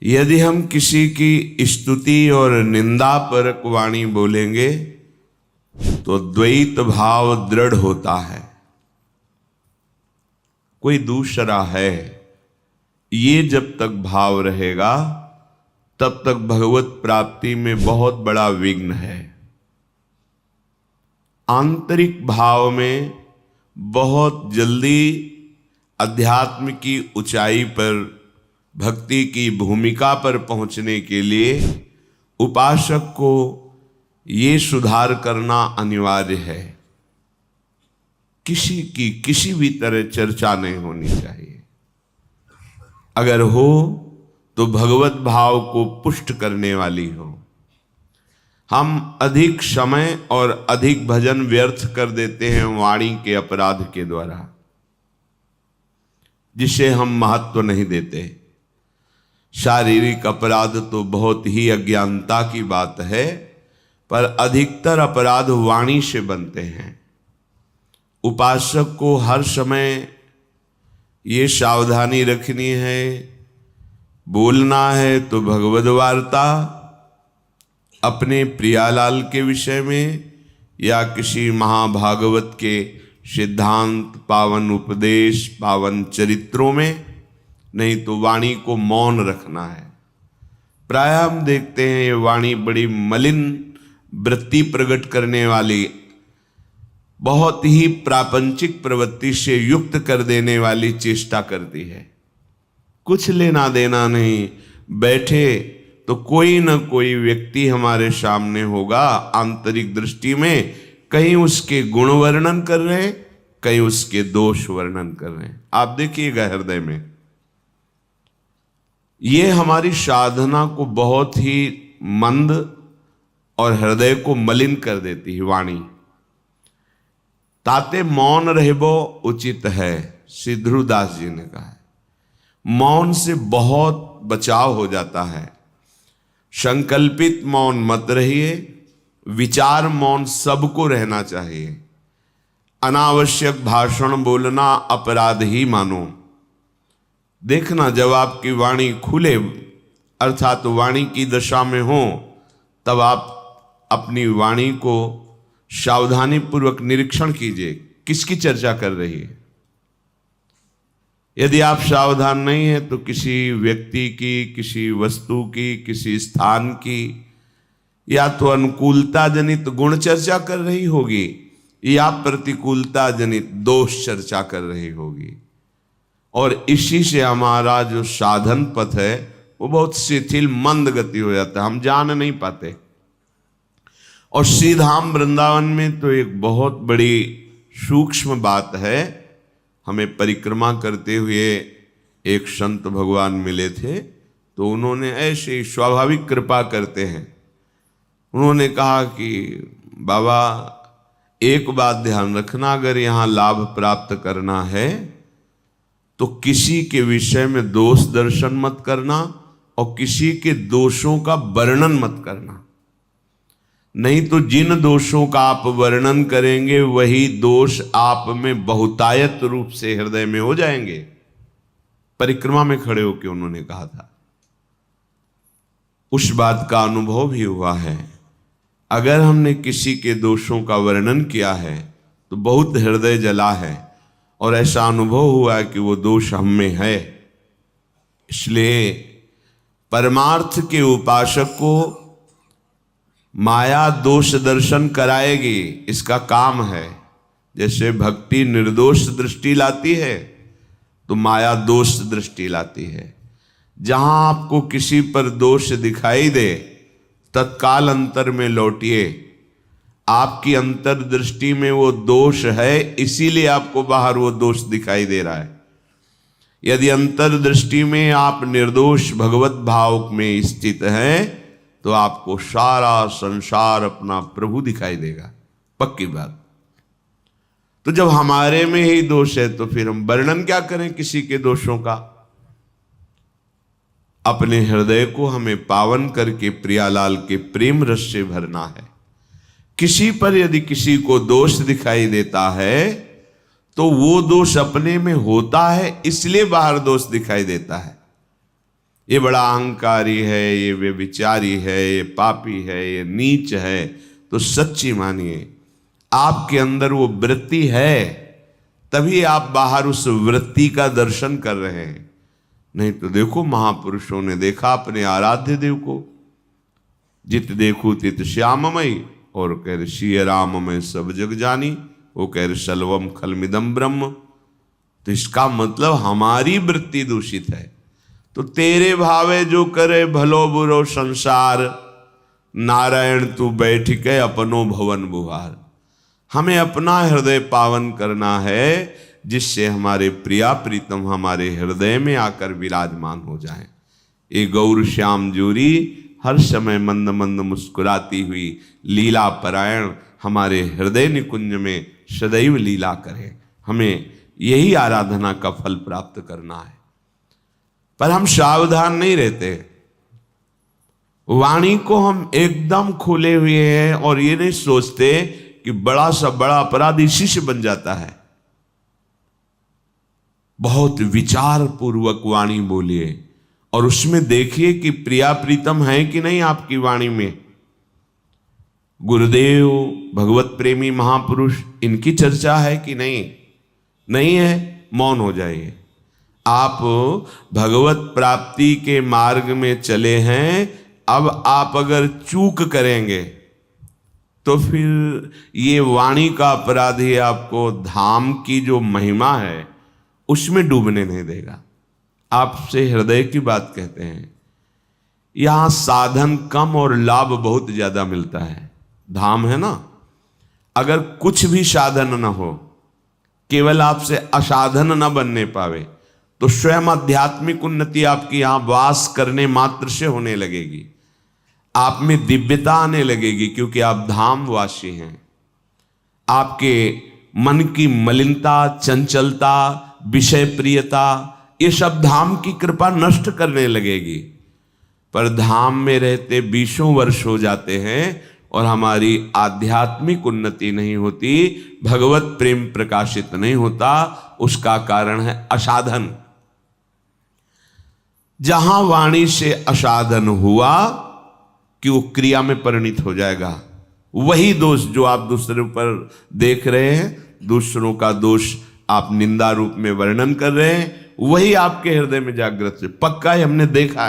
यदि हम किसी की स्तुति और निंदा परक वाणी बोलेंगे तो द्वैत भाव दृढ़ होता है। कोई दूसरा है, ये जब तक भाव रहेगा तब तक भगवत प्राप्ति में बहुत बड़ा विघ्न है। आंतरिक भाव में बहुत जल्दी अध्यात्म की ऊंचाई पर, भक्ति की भूमिका पर पहुंचने के लिए उपासक को ये सुधार करना अनिवार्य है। किसी की किसी भी तरह चर्चा नहीं होनी चाहिए। अगर हो तो भगवत भाव को पुष्ट करने वाली हो। हम अधिक समय और अधिक भजन व्यर्थ कर देते हैं वाणी के अपराध के द्वारा, जिसे हम महत्व नहीं देते। शारीरिक अपराध तो बहुत ही अज्ञानता की बात है, पर अधिकतर अपराध वाणी से बनते हैं। उपासक को हर समय ये सावधानी रखनी है, बोलना है तो भगवद वार्ता अपने प्रियालाल के विषय में या किसी महाभागवत के सिद्धांत, पावन उपदेश, पावन चरित्रों में, नहीं तो वाणी को मौन रखना है। प्राय हम देखते हैं ये वाणी बड़ी मलिन वृत्ति प्रकट करने वाली, बहुत ही प्रापंचिक प्रवृत्ति से युक्त कर देने वाली चेष्टा करती है। कुछ लेना देना नहीं, बैठे तो कोई न कोई व्यक्ति हमारे सामने होगा, आंतरिक दृष्टि में कहीं उसके गुण वर्णन कर रहे हैं, कहीं उसके दोष वर्णन कर रहे हैं। आप देखिएगा हृदय में, ये हमारी साधना को बहुत ही मंद और हृदय को मलिन कर देती है वाणी। ताते मौन रहबो उचित है, श्री ध्रुवदास जी ने कहा है। मौन से बहुत बचाव हो जाता है। संकल्पित मौन मत रहिए, विचार मौन सबको रहना चाहिए। अनावश्यक भाषण बोलना अपराध ही मानो। देखना, जब आपकी वाणी खुले अर्थात वाणी की दशा में हो, तब आप अपनी वाणी को सावधानी पूर्वक निरीक्षण कीजिए, किसकी चर्चा कर रही है। यदि आप सावधान नहीं हैं तो किसी व्यक्ति की, किसी वस्तु की, किसी स्थान की या तो अनुकूलता जनित गुण चर्चा कर रही होगी या प्रतिकूलता जनित दोष चर्चा कर रही होगी, और इसी से हमारा जो साधन पथ है वो बहुत शिथिल मंद गति हो जाता है, हम जान नहीं पाते। और श्रीधाम वृंदावन में तो एक बहुत बड़ी सूक्ष्म बात है। हमें परिक्रमा करते हुए एक संत भगवान मिले थे, तो उन्होंने ऐसे स्वाभाविक कृपा करते हैं। उन्होंने कहा कि बाबा, एक बात ध्यान रखना, अगर यहाँ लाभ प्राप्त करना है तो किसी के विषय में दोष दर्शन मत करना और किसी के दोषों का वर्णन मत करना। नहीं तो जिन दोषों का आप वर्णन करेंगे वही दोष आप में बहुतायत रूप से हृदय में हो जाएंगे। परिक्रमा में खड़े होकर उन्होंने कहा था। उस बात का अनुभव भी हुआ है। अगर हमने किसी के दोषों का वर्णन किया है तो बहुत हृदय जला है और ऐसा अनुभव हुआ है कि वो दोष हम में है। इसलिए परमार्थ के उपासक को माया दोष दर्शन कराएगी, इसका काम है। जैसे भक्ति निर्दोष दृष्टि लाती है तो माया दोष दृष्टि लाती है। जहां आपको किसी पर दोष दिखाई दे, तत्काल अंतर में लौटिए। आपकी अंतर्दृष्टि में वो दोष है, इसीलिए आपको बाहर वो दोष दिखाई दे रहा है। यदि अंतर्दृष्टि में आप निर्दोष भगवत भाव में स्थित हैं तो आपको सारा संसार अपना प्रभु दिखाई देगा, पक्की बात। तो जब हमारे में ही दोष है तो फिर हम वर्णन क्या करें किसी के दोषों का। अपने हृदय को हमें पावन करके प्रियालाल के प्रेम रस से भरना है। किसी पर यदि किसी को दोष दिखाई देता है तो वो दोष अपने में होता है, इसलिए बाहर दोष दिखाई देता है। ये बड़ा अहंकारी है, ये व्यभिचारी है, ये पापी है, ये नीच है, तो सच्ची मानिए आपके अंदर वो वृत्ति है, तभी आप बाहर उस वृत्ति का दर्शन कर रहे हैं। नहीं तो देखो महापुरुषों ने देखा अपने आराध्य देव को, जित देखू तित श्याममय, और कह रहे श्री राम में सब जग जानी, वो कह रहे सलवम खलमिदम ब्रह्म। तो इसका मतलब हमारी वृत्ति दूषित है। तो तेरे भावे जो करे भलो बुरो संसार, नारायण तू बैठ के अपनो भवन बुहार। हमें अपना हृदय पावन करना है, जिससे हमारे प्रिया प्रीतम हमारे हृदय में आकर विराजमान हो जाएं। ये गौर श्याम जोरी हर समय मंद मंद मुस्कुराती हुई लीला परायण हमारे हृदय निकुंज में सदैव लीला करें। हमें यही आराधना का फल प्राप्त करना है। पर हम सावधान नहीं रहते, वाणी को हम एकदम खोले हुए हैं और ये नहीं सोचते कि बड़ा सा बड़ा अपराध इसी से बन जाता है। बहुत विचार पूर्वक वाणी बोलिए और उसमें देखिए कि प्रिया प्रीतम है कि नहीं आपकी वाणी में। गुरुदेव, भगवत प्रेमी महापुरुष, इनकी चर्चा है कि नहीं? नहीं है, मौन हो जाइए। आप भगवत प्राप्ति के मार्ग में चले हैं, अब आप अगर चूक करेंगे तो फिर ये वाणी का अपराध ही आपको धाम की जो महिमा है उसमें डूबने नहीं देगा। आपसे हृदय की बात कहते हैं। यहां साधन कम और लाभ बहुत ज्यादा मिलता है। धाम है ना, अगर कुछ भी साधन ना हो, केवल आपसे असाधन न बनने पावे, तो स्वयं आध्यात्मिक उन्नति आपकी यहां वास करने मात्र से होने लगेगी। आप में दिव्यता आने लगेगी, क्योंकि आप धामवासी हैं। आपके मन की मलिनता, चंचलता, विषय प्रियता, ये सब धाम की कृपा नष्ट करने लगेगी। पर धाम में रहते 20 वर्ष हो जाते हैं और हमारी आध्यात्मिक उन्नति नहीं होती, भगवत प्रेम प्रकाशित नहीं होता। उसका कारण है असाधन। जहां वाणी से असाधन हुआ कि वो क्रिया में परिणित हो जाएगा। वही दोष जो आप दूसरों पर देख रहे हैं, दूसरों का दोष आप निंदा रूप में वर्णन कर रहे हैं, वही आपके हृदय में जागृत से पक्का है, हमने देखा है।